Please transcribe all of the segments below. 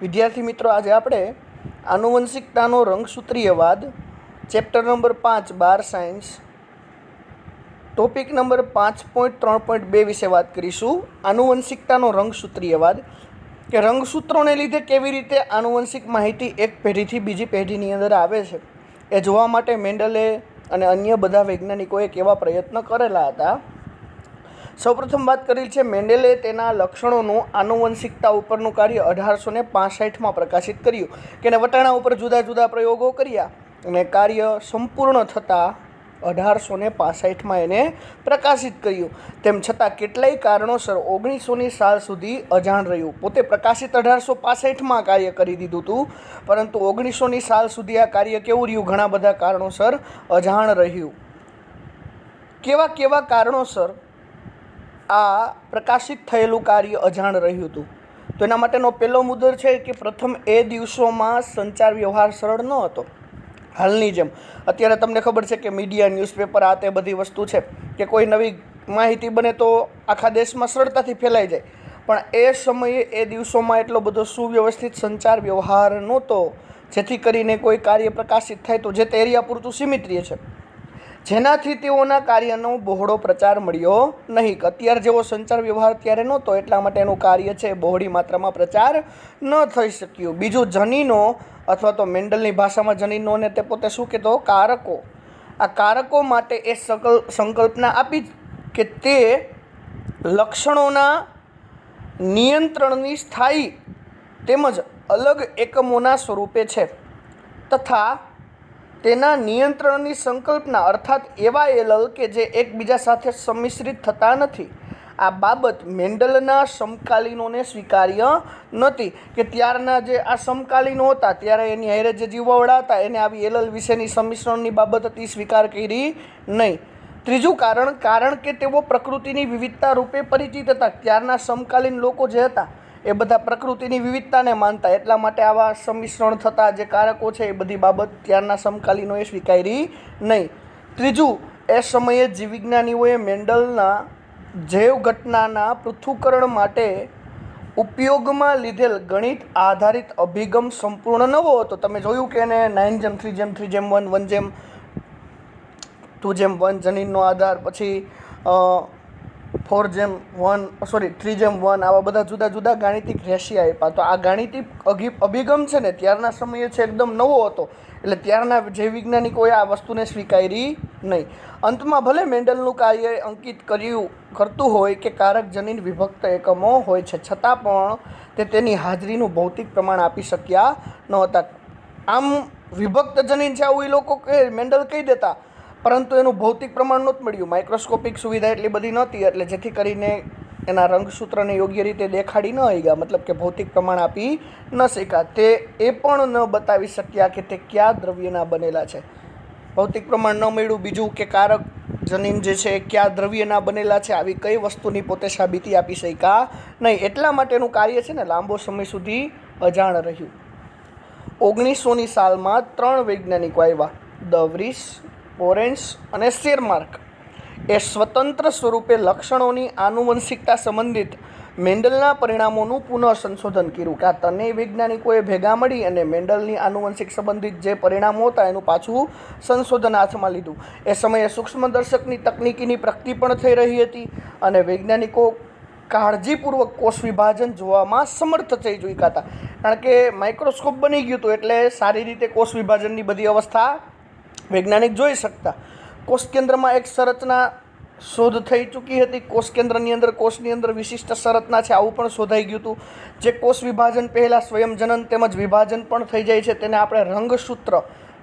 વિદ્યાર્થી મિત્રો, આજે આપણે આનુવંશિકતાનો રંગસૂત્રીયવાદ ચેપ્ટર નંબર 5 બાર સાયન્સ ટોપિક નંબર 5.3.2 વિશે વાત કરીશું। આનુવંશિકતાનો રંગસૂત્રીયવાદ કે રંગસૂત્રોને લીધે કેવી રીતે આનુવંશિક માહિતી એક પેઢીથી બીજી પેઢીની અંદર આવે છે એ જોવા માટે મેન્ડલે અને અન્ય બધા વૈજ્ઞાનિકોએ કેવા પ્રયત્ન કરેલા હતા। સૌપ્રથમ વાત કરેલ છે મેન્ડલે તેના લક્ષણોનું આનુવંશિકતા ઉપરનું કાર્ય 1865માં પ્રકાશિત કર્યું કે વટાણા ઉપર જુદા જુદા પ્રયોગો કર્યા અને કાર્ય સંપૂર્ણ થતાં 1865માં એને પ્રકાશિત કર્યું। તેમ છતાં કેટલાય કારણોસર 1900ની સાલ સુધી અજાણ રહ્યું। પોતે પ્રકાશિત 1865માં કાર્ય કરી દીધું હતું, પરંતુ 1900ની સાલ સુધી આ કાર્ય કેવું રહ્યું? ઘણા બધા કારણોસર અજાણ રહ્યું। કેવા કેવા કારણોસર આ પ્રકાશિત થયેલું કાર્ય અજાણ રહ્યું હતું? તો એના માટેનો પહેલો મુદ્દો છે કે પ્રથમ એ દિવસોમાં સંચાર વ્યવહાર સરળ ન હતો। હાલની જેમ અત્યારે તમને ખબર છે કે મીડિયા, ન્યૂઝપેપર, આ તે બધી વસ્તુ છે કે કોઈ નવી માહિતી બને તો આખા દેશમાં સરળતાથી ફેલાઈ જાય, પણ એ સમયે એ દિવસોમાં એટલો બધો સુવ્યવસ્થિત સંચાર વ્યવહાર નહોતો, જેથી કરીને કોઈ કાર્ય પ્રકાશિત થાય તો જે તે એરિયા પૂરતું સીમિત રહે છે, જેનાથી તેઓના કાર્યનો બહોળો પ્રચાર મળ્યો નહીં। અત્યારે જેવો સંચાર વ્યવહાર ત્યારે નહોતો, એટલા માટે એનું કાર્ય છે બહોળી માત્રામાં પ્રચાર ન થઈ શક્યું। બીજું, જનીનો અથવા તો મેન્ડલની ભાષામાં જનીનોને તે પોતે શું કહેતો? કારકો। આ કારકો માટે એ સંકલ્પના આપી કે તે લક્ષણોના નિયંત્રણની સ્થાયી તેમજ અલગ એકમોના સ્વરૂપે છે તથા તેના નિયંત્રણની સંકલ્પના અર્થાત એવા એલલ કે જે એકબીજા સાથે સંમિશ્રિત થતા નથી। આ બાબત મેન્ડલના સમકાલીનોને સ્વીકાર્ય નહોતી કે ત્યારના જે આ સમકાલીનો હતા ત્યારે એની હારે જે જીવવાવાળા હતા એને આવી એલલ વિશેની સંમિશ્રણની બાબત હતી સ્વીકાર કરી નહીં। ત્રીજું કારણ કે તેઓ પ્રકૃતિની વિવિધતા રૂપે પરિચિત હતા। ત્યારના સમકાલીન લોકો જે હતા એ બધા પ્રકૃતિની વિવિધતાને માનતા, એટલા માટે આવા સંમિશ્રણ થતા જે કારકો છે એ બધી બાબત ત્યારના સમકાલીનોએ સ્વીકારી નહીં। ત્રીજું, એ સમયે જીવવિજ્ઞાનીઓએ મેન્ડલના જૈવ ઘટનાના પૃથ્થકરણ માટે ઉપયોગમાં લીધેલ ગણિત આધારિત અભિગમ સંપૂર્ણ નવો હતો। તમે જોયું કે એને 9:3:3:1 1:2:1 જનીનનો આધાર, પછી 3:1 આવા બધા જુદા જુદા ગાણિતિક રેશિયા આપ્યા। તો આ ગાણિતિક અભિગમ છે ને ત્યારના સમયે છે એકદમ નવો હતો, એટલે ત્યારના જૈવ વૈજ્ઞાનિકોએ આ વસ્તુને સ્વીકારી નહીં। અંતમાં ભલે મેન્ડલનું કાર્ય અંકિત કરતું હોય કે કારક જનીન વિભક્ત એકમો હોય છે, છતાં પણ તે તેની હાજરીનું ભૌતિક પ્રમાણ આપી શક્યા નહોતા। આમ વિભક્ત જનીન છે આવું એ લોકો મેન્ડલ કહી દેતા, પરંતુ એનું ભૌતિક પ્રમાણ નહોતું મળ્યું। માઇક્રોસ્કોપિક સુવિધા એટલી બધી નહોતી, એટલે જેથી કરીને એના રંગસૂત્રને યોગ્ય રીતે દેખાડી ન ગયા, મતલબ કે ભૌતિક પ્રમાણ આપી ન શક્યા। તે એ પણ ન બતાવી શક્યા કે તે કયા દ્રવ્યના બનેલા છે, ભૌતિક પ્રમાણ ન મળ્યું। બીજું કે કારક જનીન જે છે કયા દ્રવ્યના બનેલા છે, આવી કઈ વસ્તુની પોતે સાબિતી આપી શક્યા નહીં, એટલા માટેનું કાર્ય છે ને લાંબો સમય સુધી અજાણ રહ્યું। 1900ની સાલમાં 3 વૈજ્ઞાનિકો આવ્યા, દ વ્રીસ, પોરેન્સ અને શેરમાર્ક, એ સ્વતંત્ર સ્વરૂપે લક્ષણોની આનુવંશિકતા સંબંધિત મેન્ડલના પરિણામોનું પુનઃ સંશોધન કર્યું કે આ ત્રણેય વૈજ્ઞાનિકોએ ભેગા મળી અને મેન્ડલની આનુવંશિક સંબંધિત જે પરિણામો હતા એનું પાછું સંશોધન હાથમાં લીધું। એ સમયે સૂક્ષ્મદર્શકની તકનીકીની પ્રગતિ પણ થઈ રહી હતી અને વૈજ્ઞાનિકો કાળજીપૂર્વક કોષ વિભાજન જોવામાં સમર્થ થઈ ચૂક્યા હતા, કારણ કે માઇક્રોસ્કોપ બની ગયું હતું એટલે સારી રીતે કોષ વિભાજનની બધી અવસ્થા વૈજ્ઞાનિક જોઈ શકતા। કોષ કેન્દ્રમાં એક સંરચના શોધ થઈ ચૂકી હતી, કોષ કેન્દ્રની અંદર કોષની અંદર વિશિષ્ટ સંરચના છે આવું પણ શોધાઈ ગયું હતું। જે કોષ વિભાજન પહેલાં સ્વયંજનન તેમજ વિભાજન પણ થઈ જાય છે તેને આપણે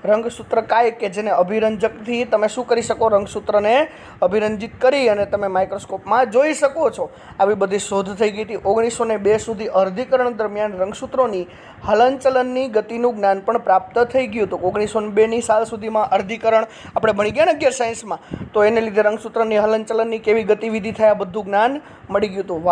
રંગસૂત્ર કાય કે જેને અભિરંજકથી તમે શું કરી શકો? રંગસૂત્રને અભિરંજિત કરી અને તમે માઇક્રોસ્કોપમાં જોઈ શકો છો। આવી બધી શોધ થઈ ગઈ હતી। 1902 સુધી અર્ધીકરણ દરમિયાન રંગસૂત્રોની હલનચલનની ગતિનું જ્ઞાન પણ પ્રાપ્ત થઈ ગયું હતું। 1902ની સાલ સુધીમાં અર્ધીકરણ આપણે ભણી ગયા ને 11 સાયન્સમાં, તો એને લીધે રંગસૂત્રની હલનચલનની કેવી ગતિવિધિ થાય આ બધું જ્ઞાન મળી ગયું હતું।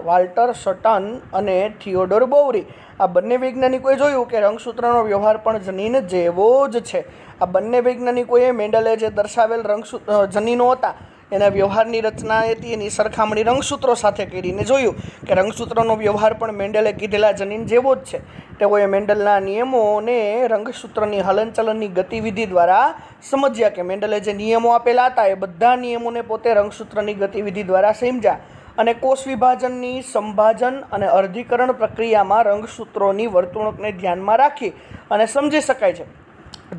વાલ્ટર સટન અને થિયોડોર બોવરી આ બંને વૈજ્ઞાનિકોએ જોયું કે રંગસૂત્રનો વ્યવહાર પણ જનીન જેવો જ છે। આ બંને વૈજ્ઞાનિકોએ મેન્ડલે જે દર્શાવેલ જનીનો હતા એના વ્યવહારની રચના હતી એની સરખામણી રંગસૂત્રો સાથે કરીને જોયું કે રંગસૂત્રનો વ્યવહાર પણ મેન્ડલે કીધેલા જનીન જેવો જ છે. તેઓએ મેન્ડલના નિયમોને રંગસૂત્રની હલનચલનની ગતિવિધિ દ્વારા સમજ્યા કે મેન્ડલે જે નિયમો આપેલા હતા એ બધા નિયમોને પોતે રંગસૂત્રની ગતિવિધિ દ્વારા સમજ્યા અને કોષ વિભાજનની સંભાજન અને અર્ધીકરણ પ્રક્રિયામાં રંગસૂત્રોની વર્તણૂકને ધ્યાનમાં રાખી અને સમજી શકાય છે.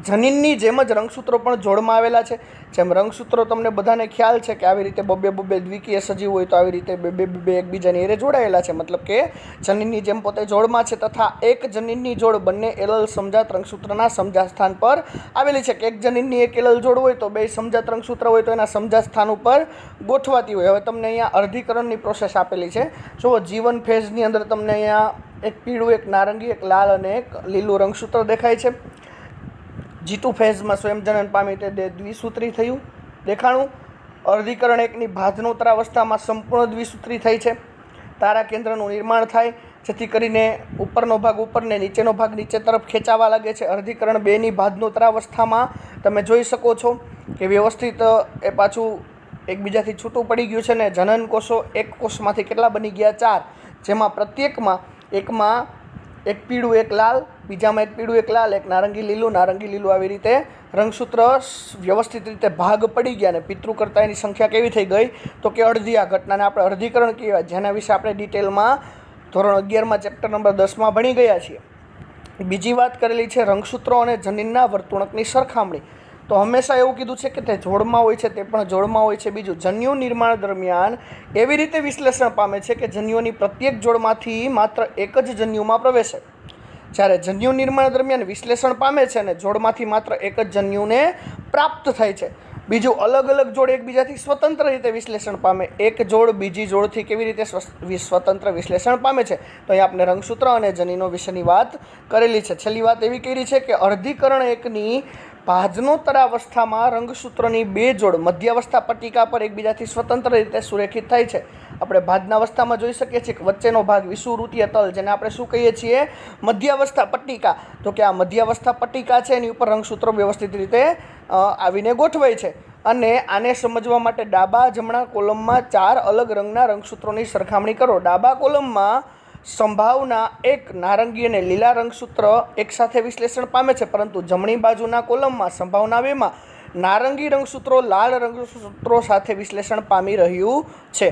જનીનની જેમ જ રંગસૂત્રો પણ જોડમાં આવેલા છે. જેમ રંગસૂત્રો તમને બધાને ખ્યાલ છે કે આવી રીતે બબ્બે દ્વિકીય સજીવ હોય તો આવી રીતે બે એકબીજાની એરે જોડાયેલા છે, મતલબ કે જનીનની જેમ પોતે જોડમાં છે. તથા એક જનીનની જોડ બંને એલલ સમજાત રંગસૂત્રના સમજાત સ્થાન પર આવેલી છે કે એક જનીનની એક એલલ જોડ હોય તો બે સમજાત રંગસૂત્ર હોય તો એના સમજાત સ્થાન ઉપર ગોઠવાતી હોય. હવે તમને અહીંયા અર્ધીકરણની પ્રોસેસ આપેલી છે. જુઓ, જીવન ફેઝની અંદર તમને અહીંયા એક પીળું, એક નારંગી, એક લાલ અને એક લીલું રંગસૂત્ર દેખાય છે. G2 ફેઝમાં સ્વયંજનન પામી તે દ્વિસૂત્રી થયું દેખાણું. અર્ધીકરણ એકની ભાજનોત્તરાવસ્થામાં સંપૂર્ણ દ્વિસૂત્રી થઈ છે. તારા કેન્દ્રનું નિર્માણ થાય જેથી કરીને ઉપરનો ભાગ ઉપરને નીચેનો ભાગ નીચે તરફ ખેંચાવા લાગે છે. અર્ધીકરણ બેની ભાજનોત્તરાવસ્થામાં તમે જોઈ શકો છો કે વ્યવસ્થિત એ પાછું એકબીજાથી છૂટું પડી ગયું છે ને જનન કોષો એક કોષમાંથી કેટલા બની ગયા? 4, જેમાં પ્રત્યેકમાં એકમાં એક પીળું એક લાલ, બીજામાં એક પીળું એક લાલ, એક નારંગી લીલું આવી રીતે રંગસૂત્ર વ્યવસ્થિત રીતે ભાગ પડી ગયા અને પિતૃ કરતાં એની સંખ્યા કેવી થઈ ગઈ તો કે અડધી. આ ઘટનાને આપણે અર્ધીકરણ કહેવાય, જેના વિશે આપણે ડિટેલમાં ધોરણ 11માં ચેપ્ટર નંબર 10માં ભણી ગયા છીએ. બીજી વાત કરેલી છે રંગસૂત્રો અને જનીનના વર્તણૂકની સરખામણી. તો હંમેશા એવું કીધું છે કે તે જોડમાં હોય છે, તે પણ જોડમાં હોય છે. બીજું, જન્યુ નિર્માણ દરમિયાન એવી રીતે વિશ્લેષણ પામે છે કે જન્યુઓની પ્રત્યેક જોડમાંથી માત્ર એક જ જન્યુમાં પ્રવેશે. જ્યારે જન્યુ નિર્માણ દરમિયાન વિશ્લેષણ પામે છે અને જોડમાંથી માત્ર એક જ જન્યુને પ્રાપ્ત થાય છે. બીજું, અલગ અલગ જોડ એકબીજાથી સ્વતંત્ર રીતે વિશ્લેષણ પામે. એક જોડ બીજી જોડથી કેવી રીતે સ્વતંત્ર વિશ્લેષણ પામે છે? તો અહીં આપણે રંગસૂત્ર અને જનીનો વિશેની વાત કરેલી છે. છેલ્લી વાત એવી કરી છે કે અર્ધીકરણ એકની ભાજનોત્તરાવસ્થામાં રંગસૂત્રોની બે જોડ મધ્યાવસ્થા પટ્ટિકા પર એકબીજાથી સ્વતંત્ર રીતે સુરેખિત થાય છે. આપણે ભાજનાવસ્થામાં જોઈ શકીએ છીએ કે વચ્ચેનો ભાગ વિષુવવૃત્તીય તલ, જેને આપણે શું કહીએ છીએ? મધ્યાવસ્થા પટ્ટિકા. તો કે આ મધ્યાવસ્થા પટ્ટિકા છે એની ઉપર રંગસૂત્રો વ્યવસ્થિત રીતે આવીને ગોઠવાય છે. અને આને સમજવા માટે ડાબા જમણા કોલમમાં 4 અલગ રંગના રંગસૂત્રોની સરખામણી કરો. ડાબા કોલમમાં સંભાવના એક નારંગી અને લીલા રંગસૂત્ર એકસાથે વિશ્લેષણ પામે છે, પરંતુ જમણી બાજુના કોલમમાં સંભાવના 2માં નારંગી રંગસૂત્રો લાલ રંગસૂત્રો સાથે વિશ્લેષણ પામી રહ્યું છે.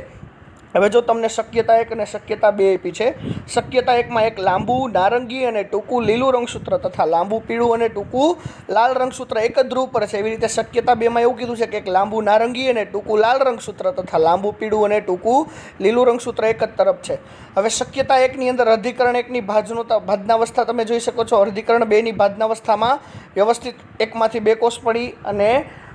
હવે જો તમને શક્યતા 1 અને શક્યતા 2 આપી છે. શક્યતા 1માં એક લાંબુ નારંગી અને ટૂંકું લીલું રંગસૂત્ર તથા લાંબુ પીળું અને ટૂંકું લાલ રંગસૂત્ર એક જ ધ્રુવ પર છે. એવી રીતે શક્યતા 2માં એવું કીધું છે કે એક લાંબુ નારંગી અને ટૂંકું લાલ રંગસૂત્ર તથા લાંબુ પીળું અને ટૂંકું લીલું રંગસૂત્ર એક જ તરફ છે. હવે શક્યતા 1ની અંદર અર્ધીકરણ એકની ભાજનાવસ્થા તમે જોઈ શકો છો. અર્ધીકરણ 2ની ભાજનાવસ્થામાં વ્યવસ્થિત એકમાંથી 2 કોષ પડી અને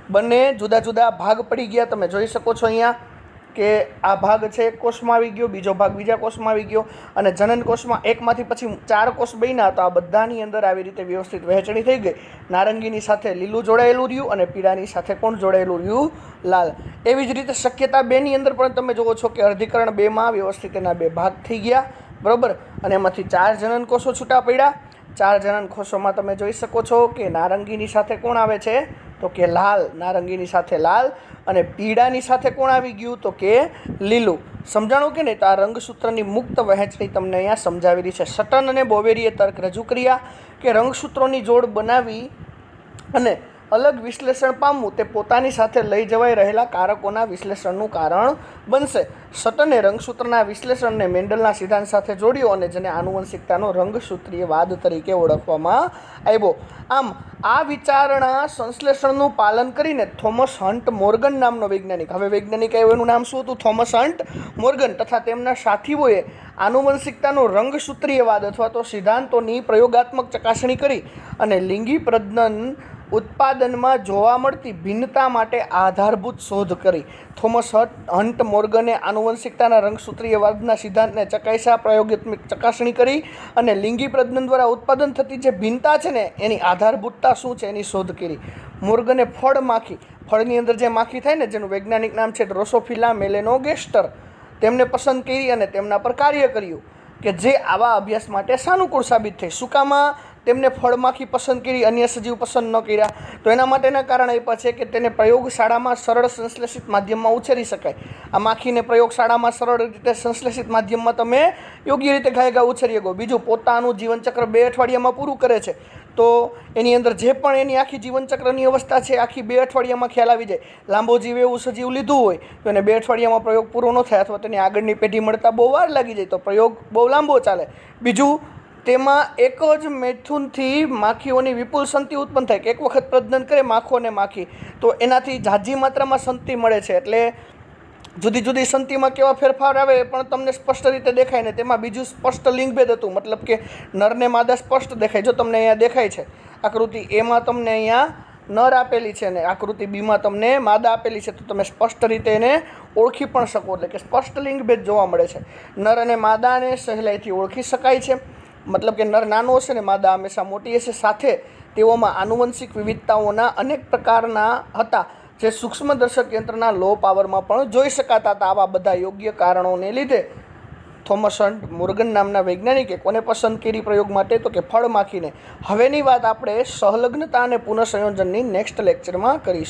બંને જુદા જુદા ભાગ પડી ગયા. તમે જોઈ શકો છો અહીંયા કે આ ભાગ છે એક કોષમાં આવી ગયો, બીજો ભાગ બીજા કોષમાં આવી ગયો અને જનન કોષમાં એકમાંથી પછી 4 કોષ બન્યા. તો આ બધાની અંદર આવી રીતે વ્યવસ્થિત વહેંચણી થઈ ગઈ. નારંગીની સાથે લીલું જોડાયેલું રહ્યું અને પીળાની સાથે કોણ જોડાયેલું રહ્યું? લાલ. એવી જ રીતે શક્યતા 2ની અંદર પણ તમે જુઓ છો કે અર્ધીકરણ 2માં વ્યવસ્થિત એના 2 ભાગ થઈ ગયા, બરાબર. અને એમાંથી 4 જનન કોષો છૂટા પડ્યા. 4 જનન કોષોમાં તમે જોઈ શકો છો કે નારંગીની સાથે કોણ આવે છે? તો કે લાલ. નારંગીની સાથે લાલ અને પીળાની સાથે કોણ આવી ગયું? તો કે લીલું. સમજાણું કે નહીં? તો આ રંગસૂત્રની મુક્ત વહેંચણી તમને અહીંયા સમજાવેલી છે. સટન અને બોવેરીએ તર્ક રજૂ કર્યા કે રંગસૂત્રોની જોડ બનાવી અને અલગ વિશ્લેષણ પામવું તે પોતાની સાથે લઈ જવાઈ રહેલા કારકોના વિશ્લેષણનું કારણ બનશે. સટને રંગસૂત્રના વિશ્લેષણને મેન્ડલના સિદ્ધાંત સાથે જોડ્યો અને જેને આનુવંશિકતાનો રંગસૂત્રીયવાદ તરીકે ઓળખવામાં આવ્યો. આમ આ વિચારણા સંશ્લેષણનું પાલન કરીને થોમસ હન્ટ મોર્ગન નામનો વૈજ્ઞાનિક, હવે વૈજ્ઞાનિક એનું નામ શું હતું? થોમસ હન્ટ મોર્ગન, તથા તેમના સાથીઓએ આનુવંશિકતાનો રંગસૂત્રીયવાદ અથવા તો સિદ્ધાંતોની પ્રયોગાત્મક ચકાસણી કરી અને લિંગી પ્રજનન ઉત્પાદનમાં જોવા મળતી ભિન્નતા માટે આધારભૂત શોધ કરી. થોમસ હન્ટ મોર્ગને આનુવંશિકતાના રંગસૂત્રીયવાદના સિદ્ધાંતને ચકાસ્યા, પ્રાયોગિક ચકાસણી કરી અને લિંગી પ્રજનન દ્વારા ઉત્પાદન થતી જે ભિન્નતા છે ને એની આધારભૂતતા શું છે એની શોધ કરી. મોર્ગને ફળની અંદર જે માખી થાય ને જેનું વૈજ્ઞાનિક નામ છે ડ્રોસોફિલા મેલેનોગેસ્ટર, તેમને પસંદ કરી અને તેમના પર કાર્ય કર્યું કે જે આવા અભ્યાસ માટે સાનુકૂળ સાબિત થઈ. સુકામાં તેમને ફળમાખી પસંદ કરી, અન્ય સજીવ પસંદ ન કર્યા. તો એના માટેના કારણ આપ્યા છે કે તેને પ્રયોગશાળામાં સરળ સંશ્લેષિત માધ્યમમાં ઉછેરી શકાય. આ માખીને પ્રયોગશાળામાં સરળ રીતે સંશ્લેષિત માધ્યમમાં તમે યોગ્ય રીતે ઘાયઘા ઉછેરી શકો. બીજું, પોતાનું જીવનચક્ર 2 અઠવાડિયામાં પૂરું કરે છે. તો એની અંદર જે પણ એની આખી જીવનચક્રની અવસ્થા છે આખી 2 અઠવાડિયામાં ખ્યાલ આવી જાય. લાંબો જીવ એવું સજીવ લીધું હોય તો એને 2 અઠવાડિયામાં પ્રયોગ પૂરો ન થાય અથવા તેની આગળની પેઢી મળતા બહુ વાર લાગી જાય તો પ્રયોગ બહુ લાંબો ચાલે. બીજું, તેમાં એક જ મેથુનથી માખીઓની વિપુલ સંતિ ઉત્પન્ન થાય કે એક વખત પ્રજનન કરે માખો અને માખી તો એનાથી ઝાઝી માત્રામાં સંતિ મળે છે. એટલે જુદી જુદી સંતિમાં કેવા ફેરફાર આવે એ પણ તમને સ્પષ્ટ રીતે દેખાય ને. તેમાં બીજું સ્પષ્ટ લિંગભેદ હતું, મતલબ કે નરને માદા સ્પષ્ટ દેખાય. જો તમને અહીંયા દેખાય છે આકૃતિ એમાં તમને અહીંયા નર આપેલી છે ને આકૃતિ બીમાં તમને માદા આપેલી છે, તો તમે સ્પષ્ટ રીતે એને ઓળખી પણ શકો. એટલે કે સ્પષ્ટ લિંગભેદ જોવા મળે છે. નર અને માદાને સહેલાઈથી ઓળખી શકાય છે, મતલબ કે નર નાનો હશે ને માદા હંમેશા મોટી હશે. સાથે તેઓમાં આનુવંશિક વિવિધતાઓના અનેક પ્રકારના હતા જે સૂક્ષ્મદર્શક યંત્રના લો પાવરમાં પણ જોઈ શકાતા હતા. આવા બધા યોગ્ય કારણોને લીધે થોમસ હન્ટ મોર્ગન નામના વૈજ્ઞાનિકે કોને પસંદ કરી પ્રયોગ માટે? તો કે ફળમાખીને. હવેની વાત આપણે સહલગ્નતા અને પુનઃસંયોજનની નેક્સ્ટ લેક્ચરમાં કરીશું.